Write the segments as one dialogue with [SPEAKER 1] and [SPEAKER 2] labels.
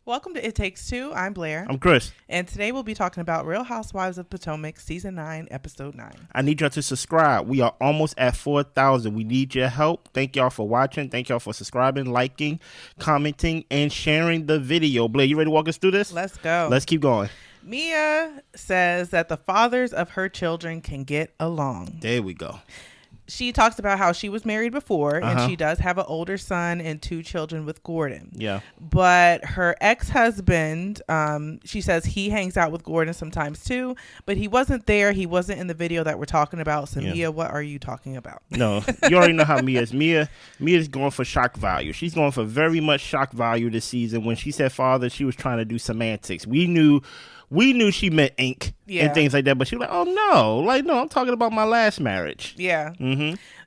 [SPEAKER 1] Welcome to It Takes Two. I'm Blair.
[SPEAKER 2] I'm Chris.
[SPEAKER 1] And today we'll be talking about Real Housewives of Potomac, Season 9, Episode 9.
[SPEAKER 2] I need y'all to subscribe. We are almost at 4,000. We need your help. Thank y'all for watching. Thank y'all for subscribing, liking, commenting, and sharing the video. Blair, you ready to walk us through this?
[SPEAKER 1] Let's go.
[SPEAKER 2] Let's keep going.
[SPEAKER 1] Mia says that the fathers of her children can get along.
[SPEAKER 2] There we go.
[SPEAKER 1] She talks about how she was married before, and she does have an older son and 2 children with Gordon.
[SPEAKER 2] Yeah.
[SPEAKER 1] But her ex-husband, she says he hangs out with Gordon sometimes too, but he wasn't there. He wasn't in the video that we're talking about. So Mia, what are you talking about?
[SPEAKER 2] No, you already know how Mia is. Mia's going for shock value. She's going for very much shock value this season. When she said father, she was trying to do semantics. We knew she meant ink and things like that, but she was like, oh no, I'm talking about my last marriage.
[SPEAKER 1] Yeah.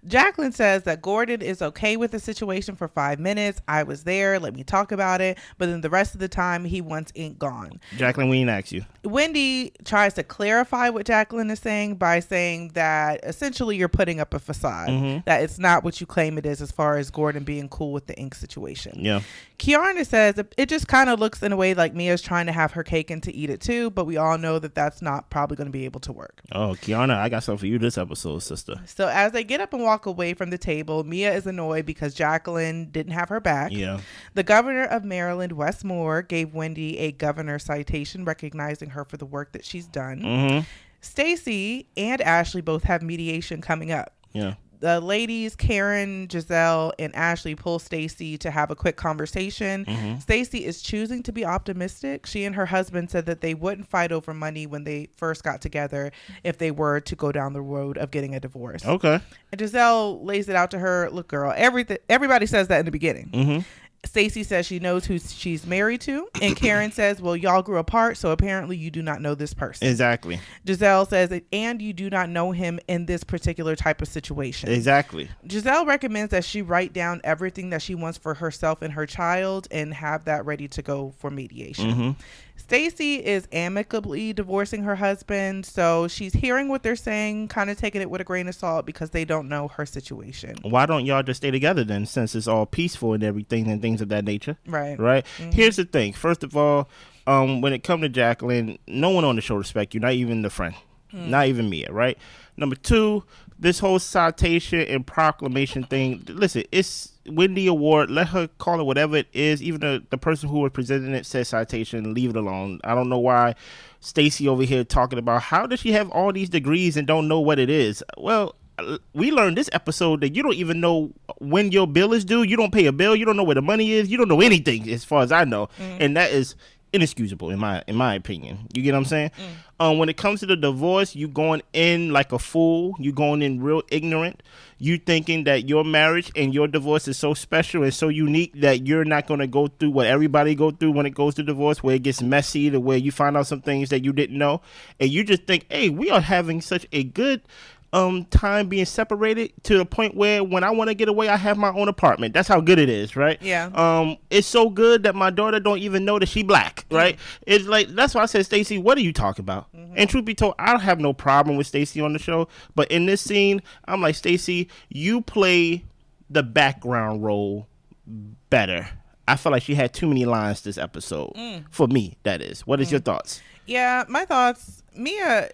[SPEAKER 1] Jacqueline says that Gordon is okay with the situation for 5 minutes. I was there. Let me talk about it. But then the rest of the time, he wants ink gone.
[SPEAKER 2] Jacqueline, we didn't ask you.
[SPEAKER 1] Wendy tries to clarify what Jacqueline is saying by saying that essentially you're putting up a facade, that it's not what you claim it is as far as Gordon being cool with the ink situation.
[SPEAKER 2] Yeah.
[SPEAKER 1] Keiarna says it just kind of looks in a way like Mia's trying to have her cake and to eat it too, but we all know that that's not probably going to be able to work.
[SPEAKER 2] Oh, Kiana, I got something for you this episode, sister.
[SPEAKER 1] So as they get up and walk away from the table, Mia is annoyed because Jacqueline didn't have her back.
[SPEAKER 2] Yeah.
[SPEAKER 1] The governor of Maryland, Wes Moore, gave Wendy a governor citation recognizing her for the work that she's done. Stacey and Ashley both have mediation coming up.
[SPEAKER 2] Yeah.
[SPEAKER 1] The ladies, Karen, Gizelle, and Ashley pull Stacey to have a quick conversation. Stacey is choosing to be optimistic. She and her husband said that they wouldn't fight over money when they first got together if they were to go down the road of getting a divorce.
[SPEAKER 2] Okay.
[SPEAKER 1] And Gizelle lays it out to her. Look, girl, everybody says that in the beginning. Stacey says she knows who she's married to, and Karen says, well, y'all grew apart, so apparently you do not know this person.
[SPEAKER 2] Exactly.
[SPEAKER 1] Gizelle says, and you do not know him in this particular type of situation.
[SPEAKER 2] Exactly.
[SPEAKER 1] Gizelle recommends that she write down everything that she wants for herself and her child and have that ready to go for mediation. Stacey is amicably divorcing her husband, so she's hearing what they're saying, kind of taking it with a grain of salt because they don't know her situation.
[SPEAKER 2] Why don't y'all just stay together then, since it's all peaceful and everything and things of that nature?
[SPEAKER 1] Right.
[SPEAKER 2] Here's the thing. First of all, when it comes to Jacqueline, no one on the show respects you, not even the friend, not even Mia, right? Number 2, this whole citation and proclamation thing, listen, it's Wendy Award. Let her call it whatever it is. Even the person who was presenting it said citation. Leave it alone. I don't know why Stacey over here talking about how does she have all these degrees and don't know what it is. Well, we learned this episode that you don't even know when your bill is due. You don't pay a bill. You don't know where the money is. You don't know anything as far as I know. And that is inexcusable in my opinion. You get what I'm saying? When it comes to the divorce, you going in like a fool. You going in real ignorant. You thinking that your marriage and your divorce is so special and so unique that you're not going to go through what everybody go through when it goes to divorce, where it gets messy, to where you find out some things that you didn't know, and you just think, hey, we are having such a good time being separated to the point where when I want to get away, I have my own apartment. That's how good it is, right?
[SPEAKER 1] Yeah.
[SPEAKER 2] It's so good that my daughter don't even know that she black, right? It's like, that's why I said, Stacey, what are you talking about? And truth be told, I don't have no problem with Stacey on the show, but in this scene, I'm like, Stacey, you play the background role better. I feel like she had too many lines this episode. For me, that is. What is your thoughts?
[SPEAKER 1] Yeah, my thoughts. Mia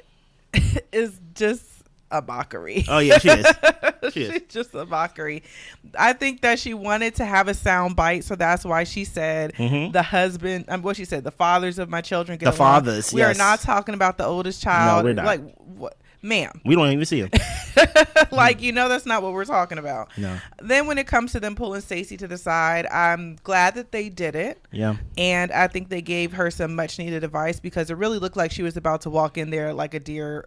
[SPEAKER 1] is just a mockery.
[SPEAKER 2] Oh yeah, she is.
[SPEAKER 1] She's just a mockery. I think that she wanted to have a sound bite, so that's why she said the husband. What she said, the fathers of my children get along.
[SPEAKER 2] Fathers.
[SPEAKER 1] We are not talking about the oldest child.
[SPEAKER 2] No, we're not.
[SPEAKER 1] Like what? Ma'am.
[SPEAKER 2] We don't even see him.
[SPEAKER 1] Like, that's not what we're talking about.
[SPEAKER 2] No.
[SPEAKER 1] Then when it comes to them pulling Stacey to the side, I'm glad that they did it.
[SPEAKER 2] Yeah.
[SPEAKER 1] And I think they gave her some much needed advice because it really looked like she was about to walk in there like a deer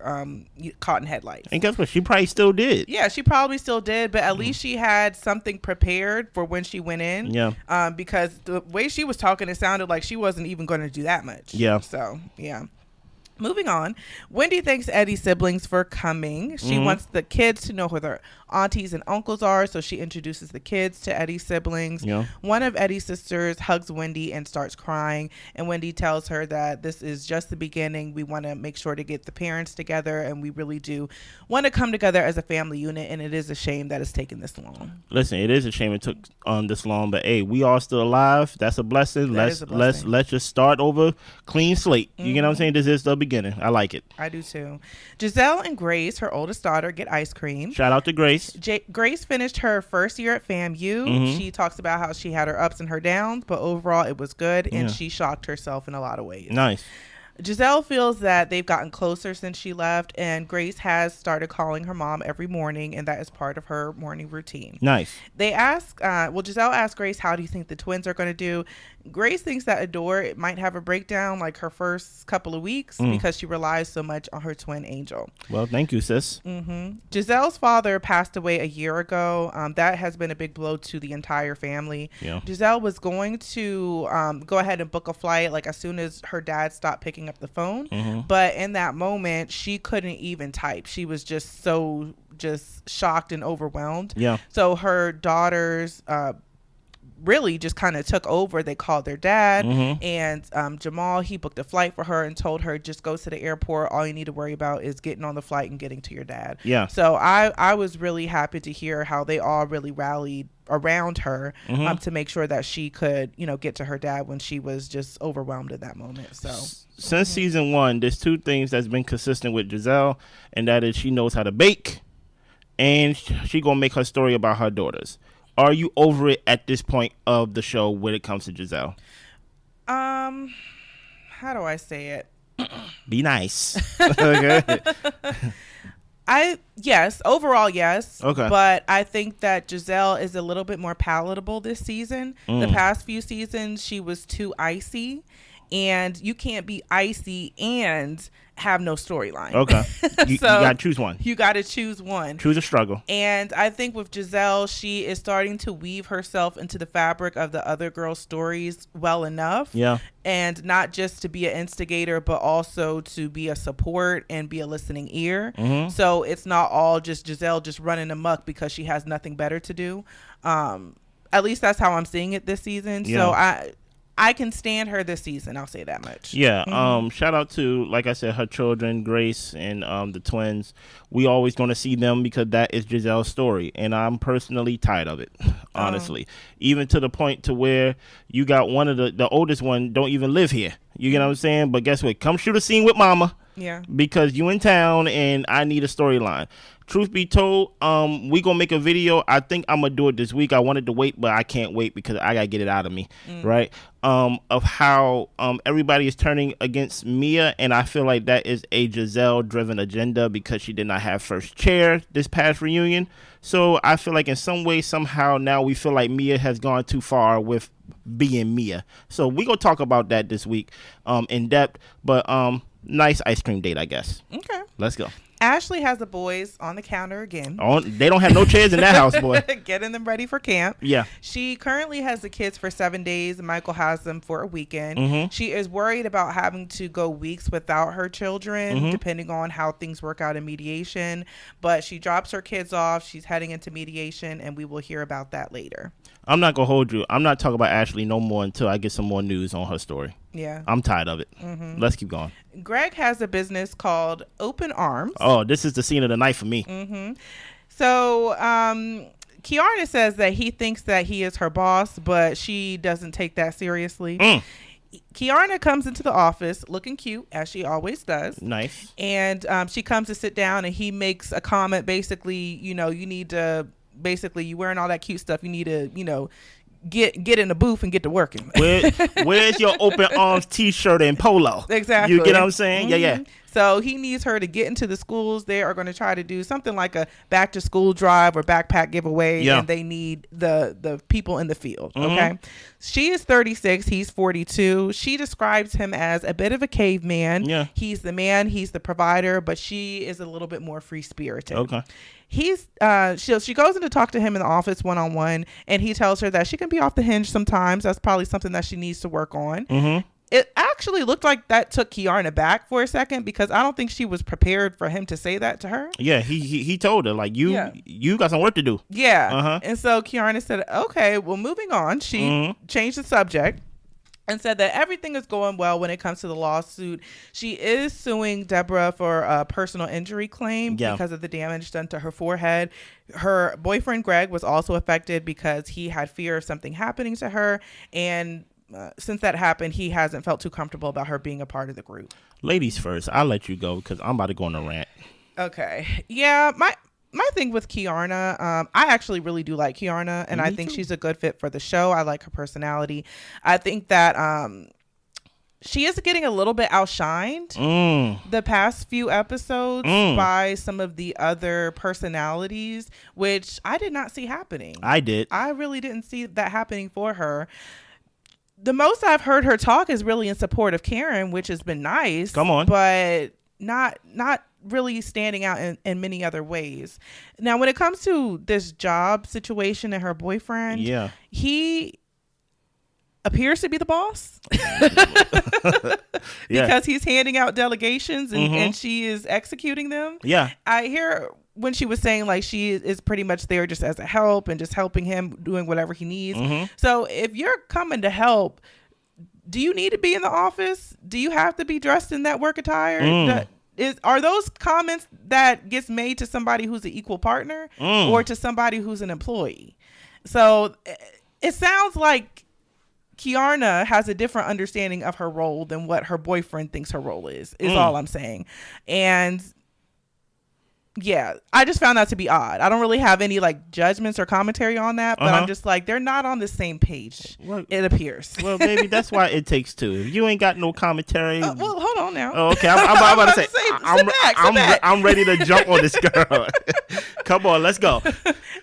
[SPEAKER 1] caught in headlights.
[SPEAKER 2] And guess what? She probably still did.
[SPEAKER 1] Yeah, she probably still did, but at least she had something prepared for when she went in.
[SPEAKER 2] Yeah.
[SPEAKER 1] Because the way she was talking, it sounded like she wasn't even going to do that much.
[SPEAKER 2] Yeah.
[SPEAKER 1] So, yeah. Moving on, Wendy thanks Eddie's siblings for coming. She wants the kids to know who their aunties and uncles are, so she introduces the kids to Eddie's siblings.
[SPEAKER 2] Yeah.
[SPEAKER 1] One of Eddie's sisters hugs Wendy and starts crying, and Wendy tells her that this is just the beginning. We want to make sure to get the parents together, and we really do want to come together as a family unit, and it is a shame that it's taken this long.
[SPEAKER 2] Listen, it is a shame it took this long, but hey, we are still alive. That's a blessing. Let's just start over, clean slate. You get what I'm saying? This is the beginning. I like it.
[SPEAKER 1] I do too. Gizelle and Grace, her oldest daughter, get ice cream.
[SPEAKER 2] Shout out to Grace.
[SPEAKER 1] Grace finished her first year at FAMU. She talks about how she had her ups and her downs, but overall it was good, and she shocked herself in a lot of ways.
[SPEAKER 2] Nice.
[SPEAKER 1] Giselle feels that they've gotten closer since she left, and Grace has started calling her mom every morning, and that is part of her morning routine.
[SPEAKER 2] Nice.
[SPEAKER 1] They ask, Giselle asks Grace, how do you think the twins are going to do? Grace thinks that Adore might have a breakdown like her first couple of weeks because she relies so much on her twin Angel.
[SPEAKER 2] Well, thank you, sis.
[SPEAKER 1] Giselle's father passed away a year ago. That has been a big blow to the entire family.
[SPEAKER 2] Yeah.
[SPEAKER 1] Gizelle was going to go ahead and book a flight like as soon as her dad stopped picking up the phone. But in that moment, she couldn't even type. She was just so shocked and overwhelmed.
[SPEAKER 2] Yeah.
[SPEAKER 1] So her daughters really just kind of took over. They called their dad, and Jamal, he booked a flight for her and told her, just go to the airport. All you need to worry about is getting on the flight and getting to your dad. Yeah. So I was really happy to hear how they all really rallied around her to make sure that she could, get to her dad when she was just overwhelmed in that moment. So
[SPEAKER 2] since season 1, there's 2 things that's been consistent with Gizelle, and that is she knows how to bake, and she gonna make her story about her daughters. Are you over it at this point of the show when it comes to Gizelle?
[SPEAKER 1] How do I say it?
[SPEAKER 2] Be nice. Okay.
[SPEAKER 1] Overall, yes.
[SPEAKER 2] Okay.
[SPEAKER 1] But I think that Gizelle is a little bit more palatable this season. The past few seasons, she was too icy, and you can't be icy and have no storyline. Okay.
[SPEAKER 2] You got to choose one.
[SPEAKER 1] You got to choose one.
[SPEAKER 2] Choose a struggle.
[SPEAKER 1] And I think with Gizelle, she is starting to weave herself into the fabric of the other girls' stories well enough. Yeah. And not just to be an instigator, but also to be a support and be a listening ear. So it's not all just Gizelle just running amok because she has nothing better to do. At least that's how I'm seeing it this season. Yeah. So I can stand her this season. I'll say that much.
[SPEAKER 2] Yeah. Shout out to, like I said, her children, Grace and the twins. We always going to see them because that is Giselle's story. And I'm personally tired of it, honestly. Even to the point to where you got one of the oldest one don't even live here. You get what I'm saying? But guess what? Come shoot a scene with mama. Yeah. Because you in town and I need a storyline. Truth be told, we gonna make a video. I think I'm gonna do it this week. I wanted to wait, but I can't wait because I gotta get it out of me, right? Of how everybody is turning against Mia, and I feel like that is a Gizelle-driven agenda because she did not have first chair this past reunion. So I feel like in some way, somehow, now we feel like Mia has gone too far with being Mia. So we gonna talk about that this week in depth, but nice ice cream date, I guess. Okay, let's go.
[SPEAKER 1] Ashley has the boys on the counter again.
[SPEAKER 2] They don't have no chairs in that house, boy.
[SPEAKER 1] Getting them ready for camp. Yeah. She currently has the kids for 7 days. Michael has them for a weekend. She is worried about having to go weeks without her children, depending on how things work out in mediation. But she drops her kids off. She's heading into mediation, and we will hear about that later.
[SPEAKER 2] I'm not going to hold you. I'm not talking about Ashley no more until I get some more news on her story. Yeah. I'm tired of it. Let's keep going.
[SPEAKER 1] Greg has a business called Open Arms.
[SPEAKER 2] Oh, this is the scene of the night for me.
[SPEAKER 1] So, Keiarna says that he thinks that he is her boss, but she doesn't take that seriously. Keiarna comes into the office looking cute, as she always does. Nice. And she comes to sit down, and he makes a comment basically, you need to... Basically, you wearing all that cute stuff. You need to, get in the booth and get to working.
[SPEAKER 2] Where's your Open Arms T-shirt and polo? Exactly. You get what I'm saying? Yeah.
[SPEAKER 1] So he needs her to get into the schools. They are going to try to do something like a back to school drive or backpack giveaway, and they need the people in the field. Okay. She is 36. He's 42. She describes him as a bit of a caveman. Yeah. He's the man. He's the provider, but she is a little bit more free spirited. Okay. She goes in to talk to him in the office one-on-one, and he tells her that she can be off the hinge sometimes. That's probably something that she needs to work on. it actually looked like that took Keiarna back for a second, because I don't think she was prepared for him to say that to her.
[SPEAKER 2] Yeah, he told her, like, you got some work to do.
[SPEAKER 1] Yeah. And so Keiarna said, okay, well, moving on. She changed the subject and said that everything is going well when it comes to the lawsuit. She is suing Deborah for a personal injury claim because of the damage done to her forehead. Her boyfriend, Greg, was also affected because he had fear of something happening to her. And since that happened, he hasn't felt too comfortable about her being a part of the group.
[SPEAKER 2] Ladies first. I'll let you go because I'm about to go on a rant. Okay.
[SPEAKER 1] Yeah, my thing with Keiarna, I actually really do like Keiarna, and I think she's a good fit for the show. I like her personality. I think that she is getting a little bit outshined the past few episodes by some of the other personalities, which I did not see happening.
[SPEAKER 2] I did.
[SPEAKER 1] I really didn't see that happening for her. The most I've heard her talk is really in support of Karen, which has been nice.
[SPEAKER 2] Come on.
[SPEAKER 1] But not really standing out in many other ways. Now, when it comes to this job situation and her boyfriend, he appears to be the boss because he's handing out delegations and she is executing them.
[SPEAKER 2] Yeah.
[SPEAKER 1] I hear when she was saying like she is pretty much there just as a help and just helping him doing whatever he needs. So if you're coming to help, do you need to be in the office? Do you have to be dressed in that work attire? Are those comments that gets made to somebody who's an equal partner or to somebody who's an employee? So it sounds like Keiarna has a different understanding of her role than what her boyfriend thinks her role is all I'm saying. And yeah, I just found that to be odd. I don't really have any like judgments or commentary on that, but I'm just like, they're not on the same page. It appears.
[SPEAKER 2] Well, baby, that's why it takes two. If you ain't got no commentary.
[SPEAKER 1] Well, hold on now.
[SPEAKER 2] Oh, okay, I'm about to say, sit back. I'm ready to jump on this girl. Come on, let's go.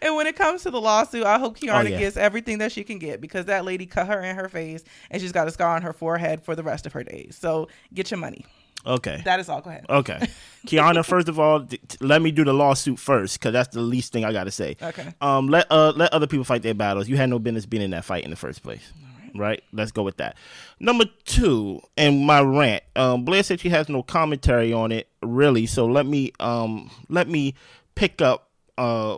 [SPEAKER 1] And when it comes to the lawsuit, I hope Keiarna gets everything that she can get, because that lady cut her in her face and she's got a scar on her forehead for the rest of her days. So get your money.
[SPEAKER 2] Okay.
[SPEAKER 1] That is all. Go ahead.
[SPEAKER 2] Okay. Keiarna, first of all, let me do the lawsuit first, because that's the least thing I got to say.
[SPEAKER 1] Okay.
[SPEAKER 2] Let other people fight their battles. You had no business being in that fight in the first place. Right? Let's go with that. Number 2, and my rant. Blair said she has no commentary on it, really. So let me pick up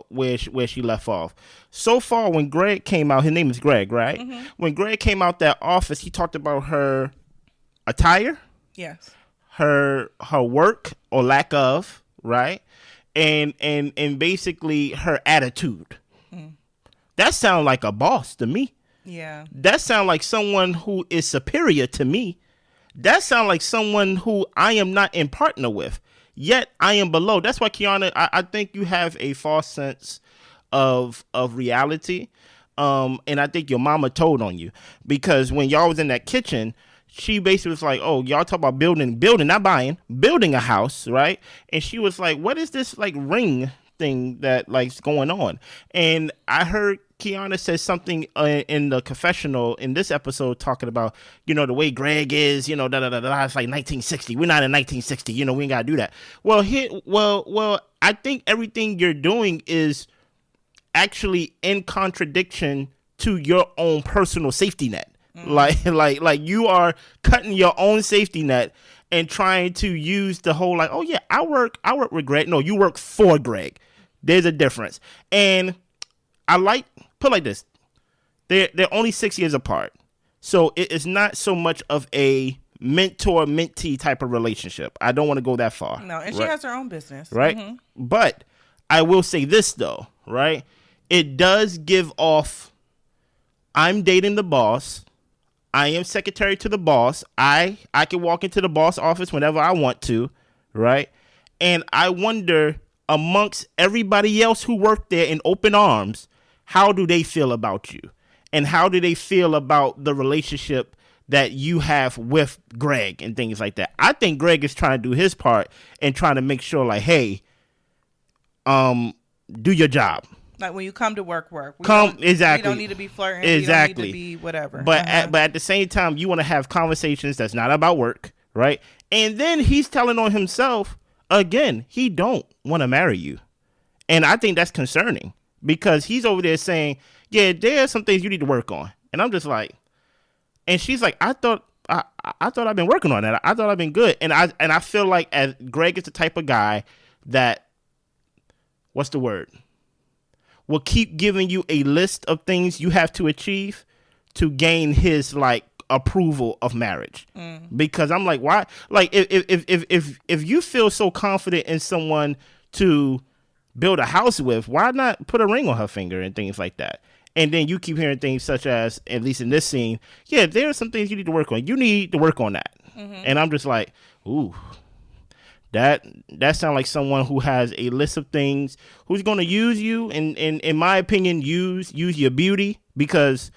[SPEAKER 2] where she left off. So far, when Greg came out, his name is Greg, right? When Greg came out that office, he talked about her attire.
[SPEAKER 1] Yes.
[SPEAKER 2] Her work or lack of, right? And basically her attitude. That sounds like a boss to me.
[SPEAKER 1] Yeah.
[SPEAKER 2] That sounds like someone who is superior to me. That sounds like someone who I am not in partner with, yet I am below. That's why, Kiana, I think you have a false sense of reality. And I think your mama told on you, because when y'all was in that kitchen, she basically was like, oh, y'all talk about building, not buying, building a house, right? And she was like, what is this like ring thing that like's going on? And I heard Kiana says something in the confessional in this episode talking about, the way Greg is, it's like 1960. We're not in 1960, we ain't got to do that. Well, I think everything you're doing is actually in contradiction to your own personal safety net. Like you are cutting your own safety net and trying to use the whole like, oh yeah, I work with Greg. No, you work for Greg. There's a difference. And I put it like this. They're only 6 years apart. So it is not so much of a mentor-mentee type of relationship. I don't want to go that far.
[SPEAKER 1] No, and she has her own business.
[SPEAKER 2] Right? But I will say this though, right? It does give off, I'm dating the boss. I am secretary to the boss. I can walk into the boss office whenever I want to, right? And I wonder, amongst everybody else who worked there in open arms, how do they feel about you? And how do they feel about the relationship that you have with Greg and things like that? I think Greg is trying to do his part and trying to make sure like, hey, do your job.
[SPEAKER 1] Like when you come to work.
[SPEAKER 2] Exactly.
[SPEAKER 1] We don't need to be flirting.
[SPEAKER 2] Exactly.
[SPEAKER 1] We don't need to be whatever.
[SPEAKER 2] But at the same time, you want to have conversations that's not about work, right? And then he's telling on himself again. He don't want to marry you, and I think that's concerning because he's over there saying, "Yeah, there are some things you need to work on," and I'm just like, and she's like, "I thought I thought I've been working on that. I thought I've been good, and I feel like as Greg is the type of guy that, what's the word, will keep giving you a list of things you have to achieve to gain his like approval of marriage. Because I'm like, why? Like if you feel so confident in someone to build a house with, why not put a ring on her finger and things like that? And then you keep hearing things such as, at least in this scene, yeah, there are some things you need to work on. You need to work on that. And I'm just like, ooh, that sounds like someone who has a list of things, who's going to use you, and in my opinion, use your beauty. Because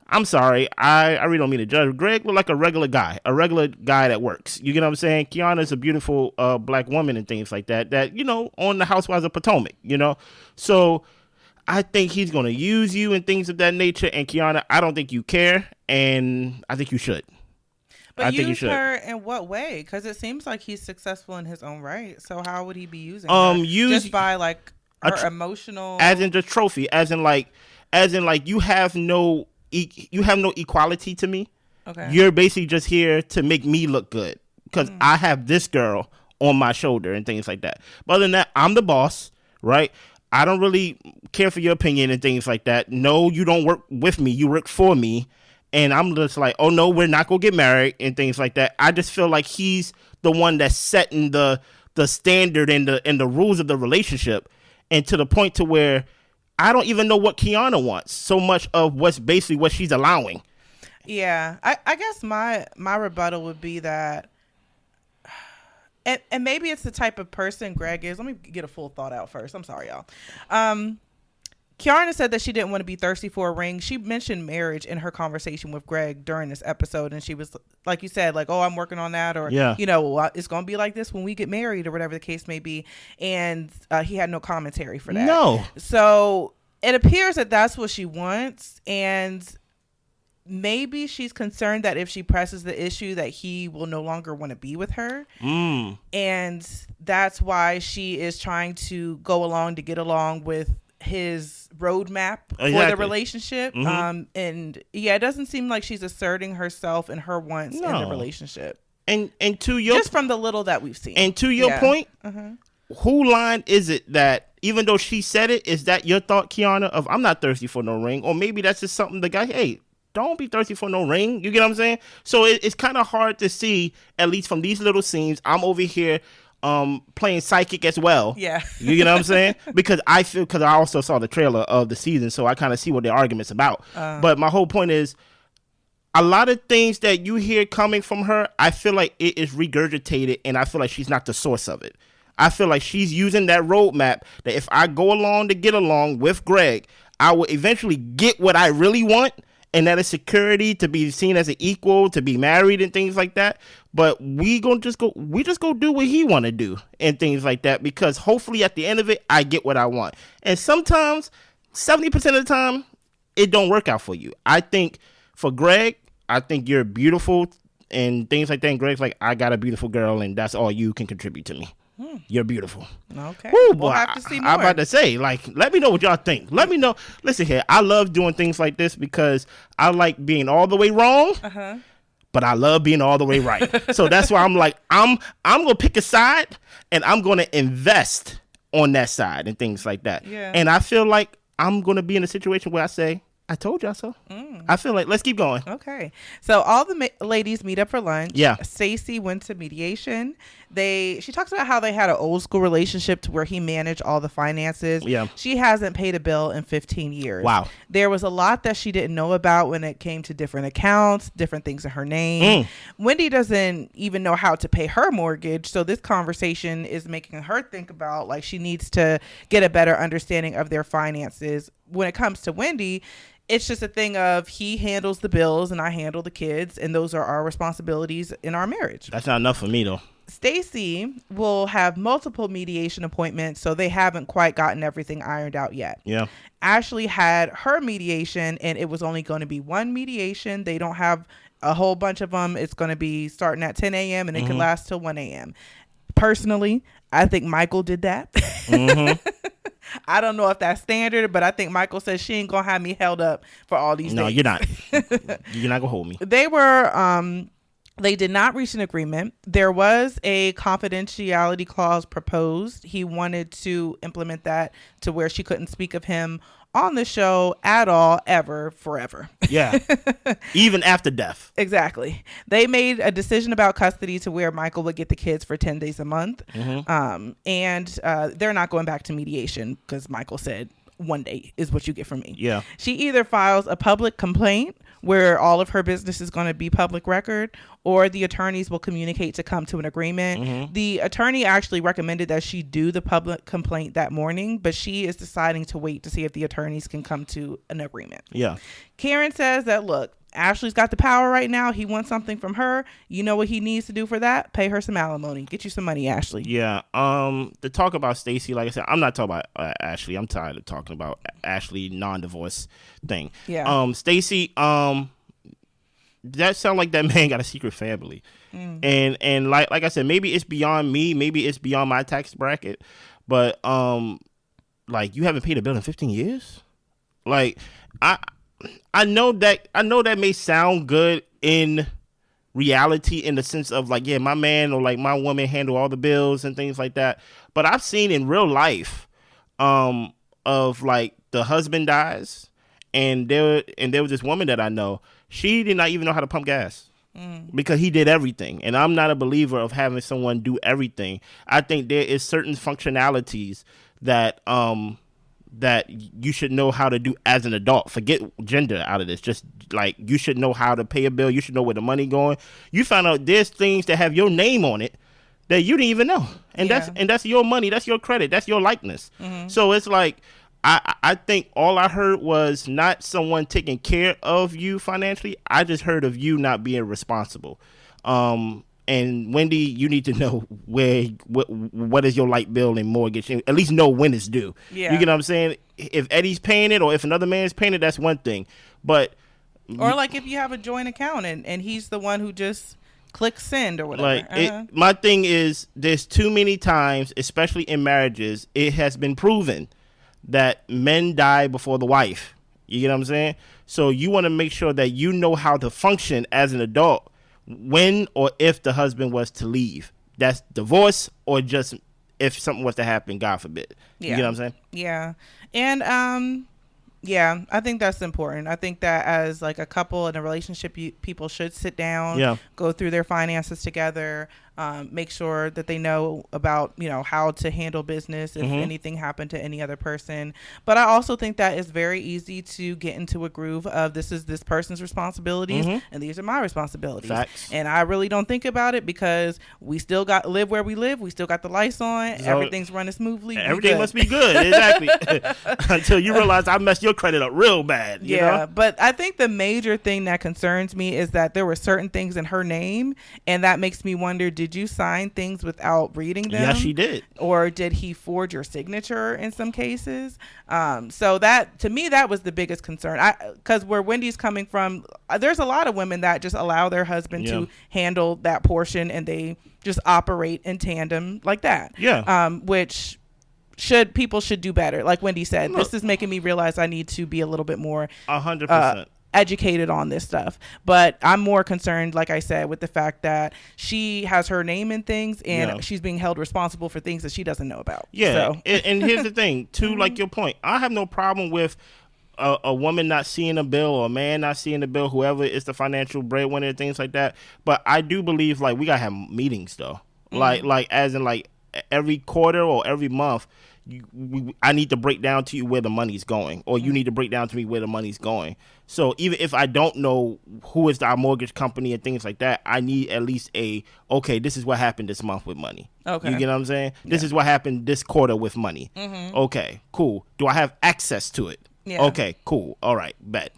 [SPEAKER 2] I'm sorry, I really don't mean to judge. Greg looked like a regular guy that works. You get what I'm saying? Keiarna is a beautiful black woman and things like that, you know, on the Housewives of Potomac, you know? So I think he's going to use you and things of that nature. And Keiarna, I don't think you care, and I think you should.
[SPEAKER 1] But use her in what way? Because it seems like he's successful in his own right. So how would he be using her? Just by like her emotional,
[SPEAKER 2] as in just trophy, as in like you have no equality to me. Okay, you're basically just here to make me look good because I have this girl on my shoulder and things like that. But other than that, I'm the boss, right? I don't really care for your opinion and things like that. No, you don't work with me. You work for me. And I'm just like, oh, no, we're not going to get married and things like that. I just feel like he's the one that's setting the standard and the rules of the relationship. And to the point to where I don't even know what Keiarna wants so much of what's basically what she's allowing.
[SPEAKER 1] Yeah, I guess my rebuttal would be that, and maybe it's the type of person Greg is. Let me get a full thought out first. I'm sorry, y'all. Keiarna said that she didn't want to be thirsty for a ring. She mentioned marriage in her conversation with Greg during this episode. And she was, like you said, like, oh, I'm working on that. Or, you know, it's going to be like this when we get married or whatever the case may be. And he had no commentary for that.
[SPEAKER 2] No.
[SPEAKER 1] So it appears that that's what she wants. And maybe she's concerned that if she presses the issue that he will no longer want to be with her. And that's why she is trying to go along to get along with his roadmap for the relationship. And yeah, it doesn't seem like she's asserting herself and her wants in the relationship. And to your just from the little that we've seen.
[SPEAKER 2] And to your point, who line is it that, even though she said it, is that your thought, Keiarna, of I'm not thirsty for no ring? Or maybe that's just something the guy, hey, don't be thirsty for no ring. You get what I'm saying? So it's kind of hard to see, at least from these little scenes. I'm over here playing psychic as well.
[SPEAKER 1] Yeah.
[SPEAKER 2] You get what I'm saying? Because I also saw the trailer of the season, so I kind of see what the argument's about. But my whole point is, a lot of things that you hear coming from her, I feel like it is regurgitated, and I feel like she's not the source of it. I feel like she's using that roadmap that if I go along to get along with Greg, I will eventually get what I really want, and that is security, to be seen as an equal, to be married and things like that. But we just go do what he want to do and things like that, because hopefully at the end of it, I get what I want. And sometimes, 70% of the time, it don't work out for you. I think for Greg, I think you're beautiful and things like that. And Greg's like, I got a beautiful girl, and that's all you can contribute to me. You're beautiful.
[SPEAKER 1] Okay.
[SPEAKER 2] Woo,
[SPEAKER 1] we'll have to see more.
[SPEAKER 2] I'm about to say, like, let me know what y'all think. Let me know. Listen here, I love doing things like this because I like being all the way wrong, but I love being all the way right. So that's why I'm like, I'm gonna pick a side and I'm gonna invest on that side and things like that.
[SPEAKER 1] Yeah.
[SPEAKER 2] And I feel like I'm gonna be in a situation where I say, I told y'all so. I feel like, let's keep going.
[SPEAKER 1] Okay. So all the ladies meet up for lunch.
[SPEAKER 2] Yeah.
[SPEAKER 1] Stacey went to mediation. She talks about how they had an old school relationship to where he managed all the finances.
[SPEAKER 2] Yeah.
[SPEAKER 1] She hasn't paid a bill in 15 years.
[SPEAKER 2] Wow.
[SPEAKER 1] There was a lot that she didn't know about when it came to different accounts, different things in her name. Wendy doesn't even know how to pay her mortgage. So this conversation is making her think about, like, she needs to get a better understanding of their finances. When it comes to Wendy, it's just a thing of he handles the bills and I handle the kids, and those are our responsibilities in our marriage.
[SPEAKER 2] That's not enough for me, though.
[SPEAKER 1] Stacey will have multiple mediation appointments, so they haven't quite gotten everything ironed out yet.
[SPEAKER 2] Yeah.
[SPEAKER 1] Ashley had her mediation, and it was only going to be one mediation. They don't have a whole bunch of them. It's going to be starting at 10 a.m. and it can last till 1 a.m. Personally, I think Michael did that. I don't know if that's standard, but I think Michael says she ain't gonna have me held up for all these days.
[SPEAKER 2] No, you're not. You're not gonna hold me.
[SPEAKER 1] They were They did not reach an agreement. There was a confidentiality clause proposed. He wanted to implement that to where she couldn't speak of him on the show at all, ever, forever.
[SPEAKER 2] Yeah. Even after death.
[SPEAKER 1] Exactly. They made a decision about custody to where Michael would get the kids for 10 days a month. And they're not going back to mediation because Michael said 1 day is what you get from me.
[SPEAKER 2] Yeah.
[SPEAKER 1] She either files a public complaint where all of her business is going to be public record, or the attorneys will communicate to come to an agreement. The attorney actually recommended that she do the public complaint that morning, but she is deciding to wait to see if the attorneys can come to an agreement.
[SPEAKER 2] Yeah.
[SPEAKER 1] Karen says that, look, Ashley's got the power right now. He wants something from her. You know what he needs to do for that? Pay her some alimony. Get you some money, Ashley.
[SPEAKER 2] Yeah. To talk about Stacey, like I said, I'm not talking about Ashley. I'm tired of talking about Ashley non-divorce thing.
[SPEAKER 1] Yeah.
[SPEAKER 2] Stacey, that sound like that man got a secret family. And like I said, maybe it's beyond me. Maybe it's beyond my tax bracket. But like, you haven't paid a bill in 15 years? Like, I know that may sound good in reality, in the sense of like, yeah, my man or like my woman handle all the bills and things like that. But I've seen in real life of like the husband dies, and there was this woman that I know, she did not even know how to pump gas. Because he did everything. And I'm not a believer of having someone do everything. I think there is certain functionalities that that you should know how to do as an adult. Forget gender out of this. Just like, you should know how to pay a bill. You should know where the money going. You find out there's things that have your name on it that you didn't even know. And that's your money. That's your credit. That's your likeness. So it's like, I think all I heard was not someone taking care of you financially. I just heard of you not being responsible. And Wendy, you need to know what is your light bill and mortgage. At least know when it's due. Yeah. You get what I'm saying? If Eddie's paying it or if another man's paying it, that's one thing. But
[SPEAKER 1] or like if you have a joint account and he's the one who just clicks send or whatever.
[SPEAKER 2] Like my thing is, there's too many times, especially in marriages, it has been proven that men die before the wife. You get what I'm saying? So you want to make sure that you know how to function as an adult when or if the husband was to leave. That's divorce, or just if something was to happen, God forbid. Yeah. You get what I'm saying?
[SPEAKER 1] Yeah. And yeah, I think that's important. I think that as like a couple in a relationship, people should sit down, go through their finances together, make sure that they know about, how to handle business if anything happened to any other person. But I also think that it's very easy to get into a groove of this is this person's responsibilities and these are my responsibilities.
[SPEAKER 2] Facts.
[SPEAKER 1] And I really don't think about it because we still got live where we live. We still got the lights on. So everything's running smoothly.
[SPEAKER 2] Everything must be good. Exactly. Until you realize I messed your credit up real bad. You know?
[SPEAKER 1] But I think the major thing that concerns me is that there were certain things in her name, and that makes me wonder, did you sign things without reading them?
[SPEAKER 2] Yes, she did.
[SPEAKER 1] Or did he forge your signature in some cases? So that, to me, that was the biggest concern. Because where Wendy's coming from, there's a lot of women that just allow their husband to handle that portion, and they just operate in tandem like that.
[SPEAKER 2] Yeah.
[SPEAKER 1] Which people should do better. Like Wendy said, this is making me realize I need to be a little bit more
[SPEAKER 2] 100%
[SPEAKER 1] educated on this stuff. But I'm more concerned, like I said, with the fact that she has her name in things and she's being held responsible for things that she doesn't know about.
[SPEAKER 2] Yeah. So. And here's the thing, too, like your point, I have no problem with a woman not seeing a bill or a man not seeing the bill, whoever is the financial breadwinner and things like that. But I do believe, like, we got to have meetings, though. Like as in, like, every quarter or every month, I need to break down to you where the money's going, or you need to break down to me where the money's going. So even if I don't know who is our mortgage company and things like that, I need at least okay, this is what happened this month with money. Okay. You get what I'm saying? This is what happened this quarter with money. Okay, cool. Do I have access to it? Yeah. Okay, cool. All right, bet.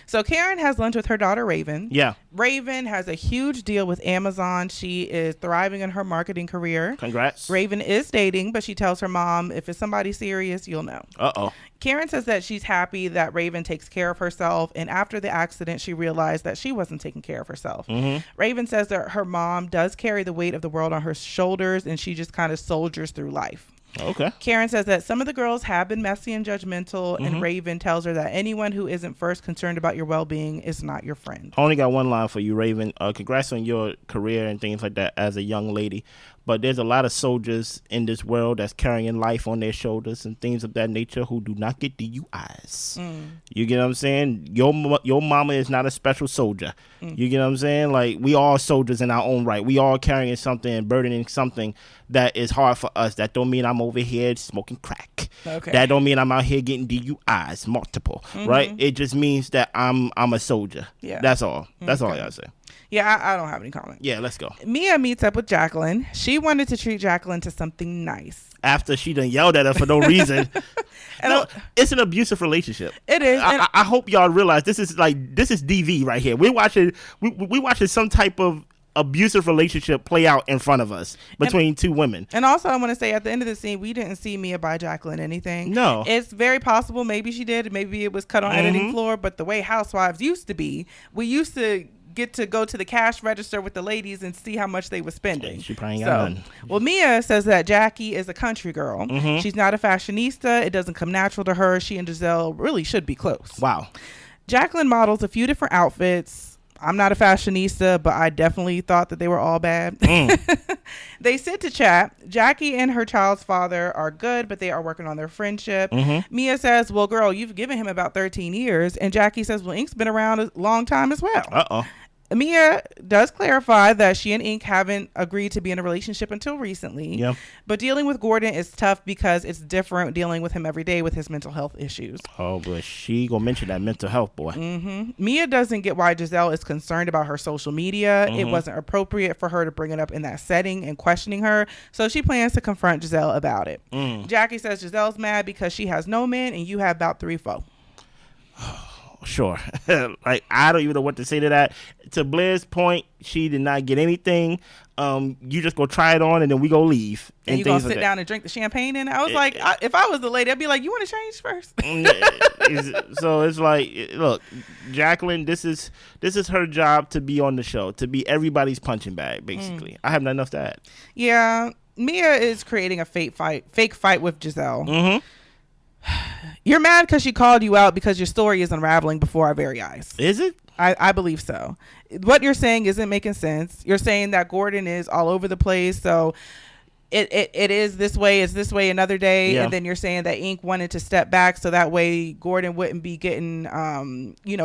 [SPEAKER 1] So Karen has lunch with her daughter, Raven.
[SPEAKER 2] Yeah.
[SPEAKER 1] Raven has a huge deal with Amazon. She is thriving in her marketing career.
[SPEAKER 2] Congrats.
[SPEAKER 1] Raven is dating, but she tells her mom, if it's somebody serious, you'll know.
[SPEAKER 2] Uh-oh.
[SPEAKER 1] Karen says that she's happy that Raven takes care of herself, and after the accident, she realized that she wasn't taking care of herself. Raven says that her mom does carry the weight of the world on her shoulders, and she just kind of soldiers through life.
[SPEAKER 2] Okay.
[SPEAKER 1] Karen says that some of the girls have been messy and judgmental, and Raven tells her that anyone who isn't first concerned about your well-being is not your friend.
[SPEAKER 2] I only got one line for you, Raven. Congrats on your career and things like that as a young lady. But there's a lot of soldiers in this world that's carrying life on their shoulders and things of that nature who do not get DUIs. You get what I'm saying? Your mama is not a special soldier. You get what I'm saying? Like, we all soldiers in our own right. We all carrying something and burdening something that is hard for us. That don't mean I'm over here smoking crack.
[SPEAKER 1] Okay.
[SPEAKER 2] That don't mean I'm out here getting DUIs, multiple, right? It just means that I'm a soldier. Yeah. That's all. That's all I gotta say.
[SPEAKER 1] Yeah, I don't have any comment.
[SPEAKER 2] Yeah, let's go.
[SPEAKER 1] Mia meets up with Jacqueline. She wanted to treat Jacqueline to something nice.
[SPEAKER 2] After she done yelled at her for no reason. No, it's an abusive relationship.
[SPEAKER 1] It is.
[SPEAKER 2] I hope y'all realize this is DV right here. We're watching some type of abusive relationship play out in front of us between two women.
[SPEAKER 1] And also, I want to say, at the end of the scene, we didn't see Mia buy Jacqueline anything.
[SPEAKER 2] No.
[SPEAKER 1] It's very possible maybe she did. Maybe it was cut on editing floor. But the way Housewives used to be, we used to get to go to the cash register with the ladies and see how much they were spending.
[SPEAKER 2] She probably got none.
[SPEAKER 1] Well, Mia says that Jackie is a country girl. She's not a fashionista. It doesn't come natural to her. She and Gizelle really should be close.
[SPEAKER 2] Wow.
[SPEAKER 1] Jacqueline models a few different outfits. I'm not a fashionista, but I definitely thought that they were all bad. They sit to chat. Jackie and her child's father are good, but they are working on their friendship. Mia says, well, girl, you've given him about 13 years. And Jackie says, well, Ink's been around a long time as well.
[SPEAKER 2] Uh-oh.
[SPEAKER 1] Mia does clarify that she and Ink haven't agreed to be in a relationship until recently.
[SPEAKER 2] Yep.
[SPEAKER 1] But dealing with Gordon is tough because it's different dealing with him every day with his mental health issues.
[SPEAKER 2] Oh, but she gonna mention that mental health, boy.
[SPEAKER 1] Mia doesn't get why Gizelle is concerned about her social media. It wasn't appropriate for her to bring it up in that setting and questioning her. So she plans to confront Gizelle about it. Jackie says Giselle's mad because she has no men and you have about 3 foe.
[SPEAKER 2] Sure. Like, I don't even know what to say to that. To Blair's point, she did not get anything. You just go try it on and then we go leave.
[SPEAKER 1] And you gonna sit down and drink the champagne in it? I was like, if I was the lady, I'd be like, you want to change first?
[SPEAKER 2] So it's like, look, Jacqueline, this is her job to be on the show, to be everybody's punching bag, basically. I have nothing else to add.
[SPEAKER 1] Yeah. Mia is creating a fake fight with Gizelle. You're mad because she called you out because your story is unraveling before our very eyes.
[SPEAKER 2] Is it?
[SPEAKER 1] I believe so. What you're saying isn't making sense. You're saying that Gordon is all over the place. So it is this way, it's this way another day. Yeah. And then you're saying that Ink wanted to step back so that way Gordon wouldn't be getting,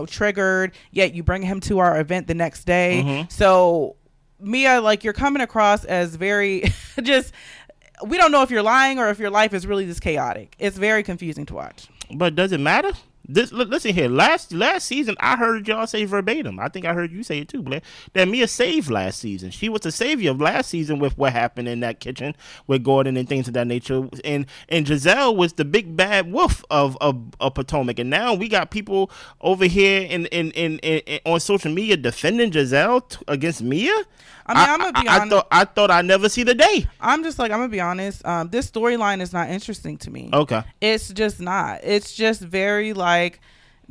[SPEAKER 1] triggered. Yet you bring him to our event the next day. So Mia, like, you're coming across as very just... We don't know if you're lying or if your life is really this chaotic. It's very confusing to watch.
[SPEAKER 2] But does it matter? Listen here. Last season, I heard y'all say verbatim. I think I heard you say it too, Blair. That Mia saved last season. She was the savior of last season with what happened in that kitchen with Gordon and things of that nature. And Gizelle was the big bad wolf of Potomac. And now we got people over here in on social media defending Gizelle against Mia.
[SPEAKER 1] I mean, I'm gonna be honest.
[SPEAKER 2] I thought I'd never see the day.
[SPEAKER 1] I'm gonna be honest. This storyline is not interesting to me.
[SPEAKER 2] Okay.
[SPEAKER 1] It's just not. It's just very like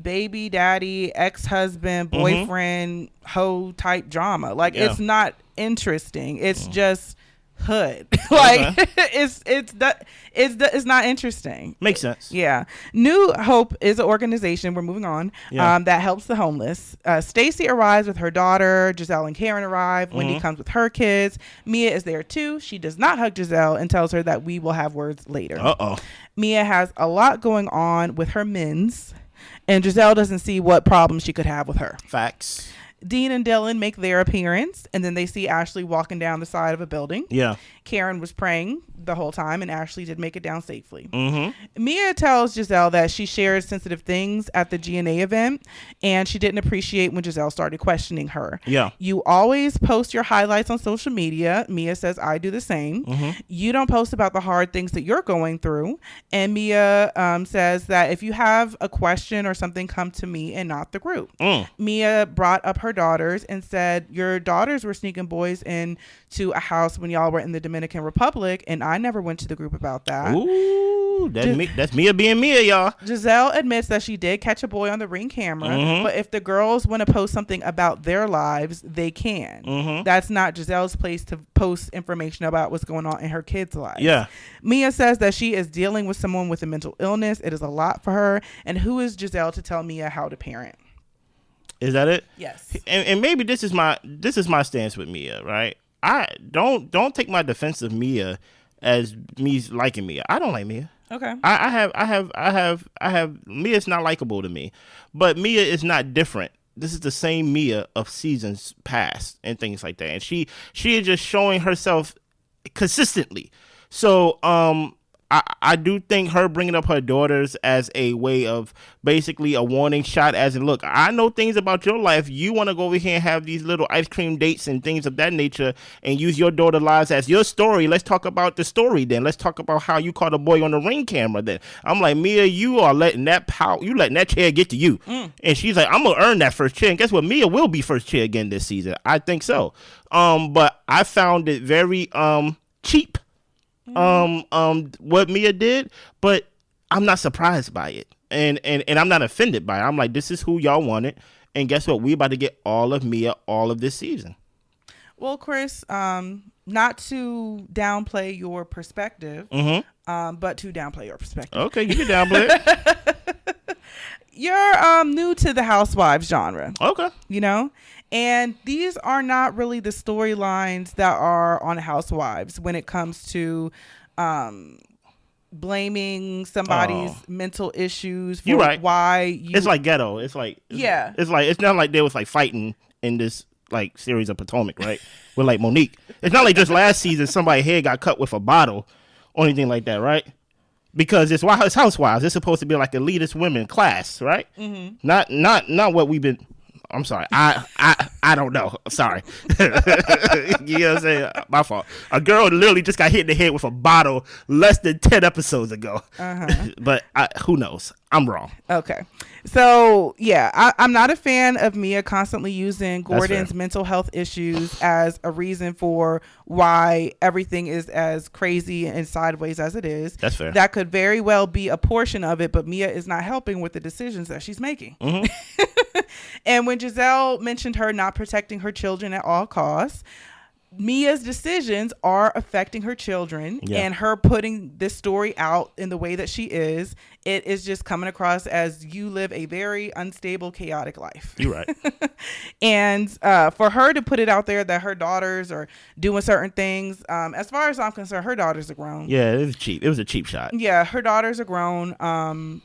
[SPEAKER 1] baby daddy, ex-husband, boyfriend, hoe type drama. Like, it's not interesting. It's just hood. Like, it's not interesting.
[SPEAKER 2] Makes sense.
[SPEAKER 1] Yeah. New Hope is an organization, we're moving on, that helps the homeless. Stacey arrives with her daughter. Gizelle and Karen arrive. Wendy comes with her kids. Mia is there too. She does not hug Gizelle and tells her that we will have words later. Mia has a lot going on with her men's, and Gizelle doesn't see what problem she could have with her.
[SPEAKER 2] Facts.
[SPEAKER 1] Dean and Dylan make their appearance, and then they see Ashley walking down the side of a building.
[SPEAKER 2] Yeah.
[SPEAKER 1] Karen was praying the whole time, and Ashley did make it down safely. Mia tells Gizelle that she shares sensitive things at the GNA event, and she didn't appreciate when Gizelle started questioning her.
[SPEAKER 2] Yeah.
[SPEAKER 1] You always post your highlights on social media. Mia says, I do the same. You don't post about the hard things that you're going through. And Mia says that if you have a question or something, come to me and not the group. Mia brought up her daughters and said, your daughters were sneaking boys into a house when y'all were in the Dominican Republic, and I never went to the group about that.
[SPEAKER 2] Ooh. Ooh, that's Mia being Mia, y'all.
[SPEAKER 1] Gizelle admits that she did catch a boy on the Ring camera, but if the girls want to post something about their lives, they can. That's not Giselle's place to post information about what's going on in her kids' lives.
[SPEAKER 2] Yeah.
[SPEAKER 1] Mia says that she is dealing with someone with a mental illness. It is a lot for her. And who is Gizelle to tell Mia how to parent?
[SPEAKER 2] Is that it?
[SPEAKER 1] Yes.
[SPEAKER 2] And maybe this is my stance with Mia, right? I don't take my defense of Mia as me liking Mia. I don't like Mia.
[SPEAKER 1] Okay.
[SPEAKER 2] I have Mia's not likable to me, but Mia is not different. This is the same Mia of seasons past and things like that, and she is just showing herself consistently. So I do think her bringing up her daughters as a way of basically a warning shot, as in, look, I know things about your life. You want to go over here and have these little ice cream dates and things of that nature and use your daughter's lives as your story. Let's talk about the story then. Let's talk about how you caught a boy on the Ring camera then. I'm like, Mia, you are letting that chair get to you. And she's like, I'm going to earn that first chair. And guess what? Mia will be first chair again this season. I think so. But I found it very cheap. What Mia did, but I'm not surprised by it, and I'm not offended by it. I'm like, this is who y'all wanted, and guess what? We about to get all of Mia all of this season.
[SPEAKER 1] Well, Chris, not to downplay your perspective, but to downplay your perspective.
[SPEAKER 2] Okay, you can downplay it.
[SPEAKER 1] You're new to the Housewives genre.
[SPEAKER 2] Okay.
[SPEAKER 1] You know? And these are not really the storylines that are on Housewives when it comes to blaming somebody's mental issues for why you...
[SPEAKER 2] It's like ghetto. It's not like they was like fighting in this like series of Potomac, right? With like Monique. It's not like just last season somebody's head got cut with a bottle or anything like that, right? Because it's Housewives. It's supposed to be like elitist women class, right? Not what we've been... I'm sorry. I don't know. Sorry. You know what I'm saying? My fault. A girl literally just got hit in the head with a bottle less than 10 episodes ago. But who knows? I'm wrong.
[SPEAKER 1] Okay. So, yeah, I'm not a fan of Mia constantly using Gordon's mental health issues as a reason for why everything is as crazy and sideways as it is.
[SPEAKER 2] That's fair.
[SPEAKER 1] That could very well be a portion of it, but Mia is not helping with the decisions that she's making. And when Gizelle mentioned her not protecting her children at all costs, Mia's decisions are affecting her children, and her putting this story out in the way that she is, it is just coming across as you live a very unstable, chaotic life.
[SPEAKER 2] You're right.
[SPEAKER 1] And for her to put it out there that her daughters are doing certain things, as far as I'm concerned, her daughters are grown.
[SPEAKER 2] Yeah, it was cheap. It was a cheap shot.
[SPEAKER 1] Yeah, her daughters are grown.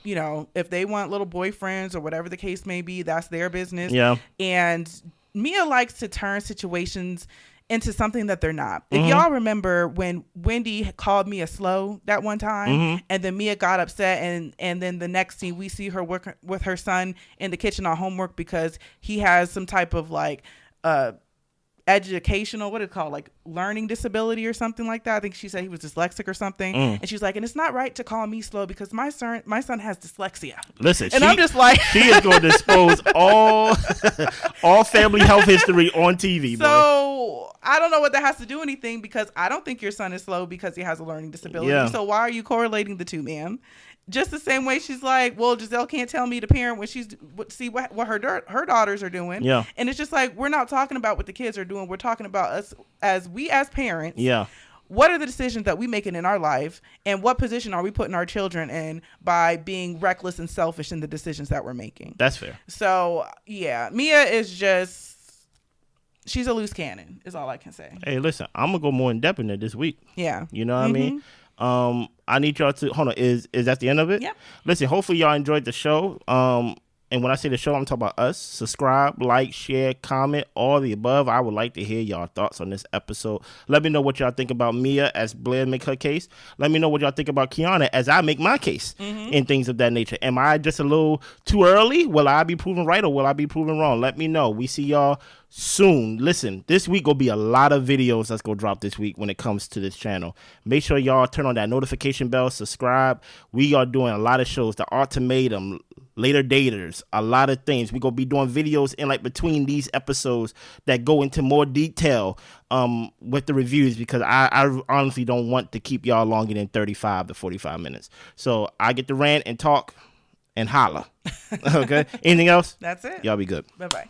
[SPEAKER 1] You know, if they want little boyfriends or whatever the case may be, that's their business.
[SPEAKER 2] Yeah.
[SPEAKER 1] And Mia likes to turn situations into something that they're not. If y'all remember when Wendy called Mia slow that one time, and then Mia got upset, and then the next scene we see her working with her son in the kitchen on homework because he has some type of like educational, what do you call it, like learning disability or something like that. I think she said he was dyslexic or something. And she's like, and it's not right to call me slow because my son has dyslexia.
[SPEAKER 2] Listen,
[SPEAKER 1] and I'm just like,
[SPEAKER 2] she is going to expose all family health history on TV.
[SPEAKER 1] So I don't know what that has to do anything, because I don't think your son is slow because he has a learning disability.
[SPEAKER 2] Yeah.
[SPEAKER 1] So why are you correlating the two, ma'am? Just the same way she's like, well, Gizelle can't tell me to parent when she's see what her daughters are doing.
[SPEAKER 2] Yeah.
[SPEAKER 1] And it's just like, we're not talking about what the kids are doing. We're talking about us as parents.
[SPEAKER 2] Yeah.
[SPEAKER 1] What are the decisions that we making in our life, and what position are we putting our children in by being reckless and selfish in the decisions that we're making?
[SPEAKER 2] That's fair.
[SPEAKER 1] So yeah, Mia is she's a loose cannon is all I can say.
[SPEAKER 2] Hey, listen, I'm gonna go more in depth in it this week.
[SPEAKER 1] Yeah.
[SPEAKER 2] You know what I mean? I need y'all to hold on. Is that the end of it?
[SPEAKER 1] Yep.
[SPEAKER 2] Listen, hopefully y'all enjoyed the show. And when I say the show, I'm talking about us. Subscribe, like, share, comment, all the above. I would like to hear y'all thoughts on this episode. Let me know what y'all think about Mia as Blair make her case. Let me know what y'all think about Kiana as I make my case and things of that nature. Am I just a little too early? Will I be proven right or will I be proven wrong? Let me know. We see y'all soon. Listen, this week will be a lot of videos that's going to drop this week when it comes to this channel. Make sure y'all turn on that notification bell, subscribe. We are doing a lot of shows. The Ultimatum, later daters, a lot of things. We're going to be doing videos in like between these episodes that go into more detail with the reviews, because I honestly don't want to keep y'all longer than 35 to 45 minutes. So I get to rant and talk and holla. Okay. Anything else?
[SPEAKER 1] That's it.
[SPEAKER 2] Y'all be good.
[SPEAKER 1] Bye-bye.